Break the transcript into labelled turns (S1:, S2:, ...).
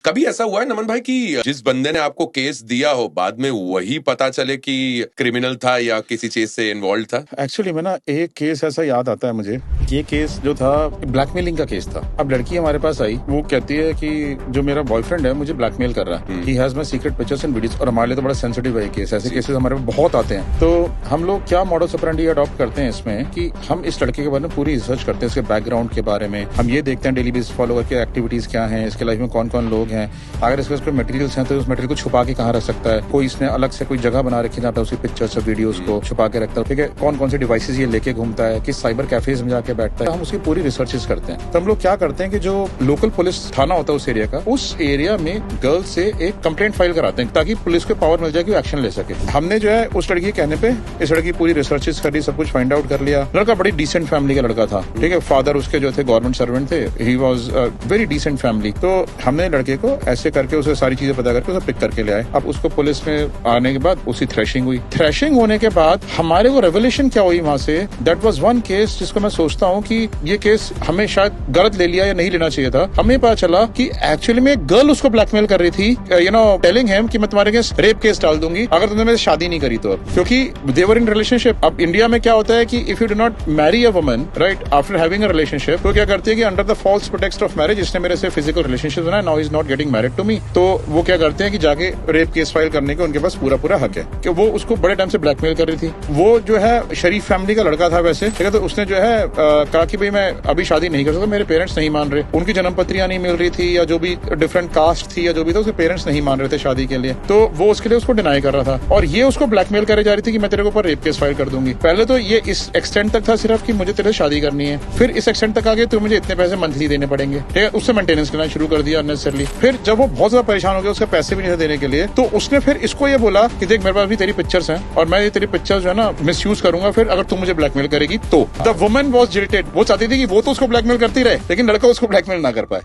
S1: कभी ऐसा हुआ है नमन भाई कि जिस बंदे ने आपको केस दिया हो बाद में वही पता चले कि क्रिमिनल था या किसी चीज से इन्वॉल्व था?
S2: एक्चुअली में ना एक केस ऐसा याद आता है मुझे। ये केस जो था ब्लैकमेलिंग का केस था। अब लड़की हमारे पास आई, वो कहती है कि जो मेरा बॉयफ्रेंड है मुझे ब्लैकमेल कर रहा है, he has my secret pictures and videos. और हमारे लिए तो बड़ा सेंसिटिव है केस, ऐसे केसेस हमारे पास बहुत आते हैं। तो हम लोग क्या मॉडस ऑपरेंडी अडॉप्ट करते हैं इसमें कि हम इस लड़के के बारे में पूरी रिसर्च करते हैं, इसके बैकग्राउंड के बारे में हम ये देखते हैं डेली बेसिस फॉलो करके एक्टिविटीज क्या है, इसके लाइफ में कौन कौन लोग हैं, अगर इसके कोई मटेरियल्स हैं तो उस मटेरियल को छुपा के कहाँ रख सकता है, कोई इसने अलग से कोई जगह बना रखी जाता है उसकी पिक्चर्स और वीडियोस को छुपा के रखता है, ठीक है, कौन कौन से डिवाइसेस ये लेके घूमता है, किस साइबर कैफेज में जाके बैठता है, हम उसकी पूरी रिसर्चेस करते हैं। तो हम लोग क्या करते हैं कि जो लोकल पुलिस थाना होता है उस एरिया का, उस एरिया में गर्ल्स से एक कंप्लेंट फाइल कराते हैं ताकि पुलिस को पावर मिल जाए कि वो एक्शन ले सके। हमने जो है उस लड़की के कहने पे इस लड़की पूरी रिसर्चेस कर ली, सब कुछ फाइंड आउट कर लिया। लड़का बड़ी डिसेंट फैमिली का लड़का था, ठीक है, फादर उसके जो थे गवर्नमेंट सर्वेंट थे, he was very decent family. तो हमने लड़के को ऐसे करके उसे सारी चीजें पता करके उसे पिक करके ले आए। अब उसको पुलिस में आने के बाद उसकी थ्रेशिंग हुई। थ्रेशिंग होने के बाद हमारे को रेवोल्यूशन क्या हुई वहां से, दैट वाज वन केस जिसको मैं सोचता हूँ कि ये केस हमें शायद गलत ले लिया या नहीं लेना चाहिए था। हमें पता चला कि एक्चुअली में एक गर्ल उसको ब्लैकमेल कर रही थी, यू नो, टेलिंग हिम कि मैं तुम्हारे अगेंस्ट रेप केस डाल दूंगी अगर तुमने मेरे शादी नहीं करी तो, क्योंकि देवर इन रिलेशनशिप। अब इंडिया में क्या होता है कि if you do not marry a woman right after having a relationship, तो क्या करती है कि under the false pretext of marriage, इसने मेरे से फिजिकल रिलेशनशिप बनाया, now is not getting married to me, तो वो क्या करते हैं कि जाके रेप केस फाइल करने के उनके पास पूरा पूरा हक है कि वो उसको बड़े टाइम से ब्लैकमेल कर रही थी। वो जो है शरीफ फैमिली का लड़का था वैसे, ठीक है, तो उसने जो है कहा कि भाई मैं अभी शादी नहीं कर सकता, मेरे पेरेंट्स नहीं मान रहे, उनकी जन्मपत्रियां नहीं मिल रही थी या जो भी डिफरेंट कास्ट थी या जो भी था उसके पेरेंट्स नहीं मान रहे थे शादी के लिए, तो वो उसके लिए उसको डिनाई कर रहा था और ये उसको ब्लैकमेल करे जा रही थी कि मैं तेरे ऊपर रेप केस फाइल कर दूंगी। पहले तो ये इस एक्सटेंट तक था सिर्फ कि मुझे तेरे शादी करनी है, फिर इस एक्सटेंट तक आगे तो मुझे इतने पैसे मंथली देने पड़ेंगे, ठीक है, उससे मेंटेनेंस करना शुरू कर दिया अननेसेसरली। फिर जब वो बहुत ज्यादा परेशान हो गया, उसके पैसे भी नहीं थे देने के लिए, तो उसने फिर इसको ये बोला कि देख मेरे पास भी तेरी पिक्चर्स हैं और मैं ये तेरी पिक्चर्स जो है ना मिसयूज करूंगा फिर अगर तू मुझे ब्लैकमेल करेगी तो। द वुमन वाज जिल्टेड, वो चाहती थी कि वो तो उसको ब्लैकमेल करती रहे लेकिन लड़का उसको ब्लैकमेल ना कर पाए।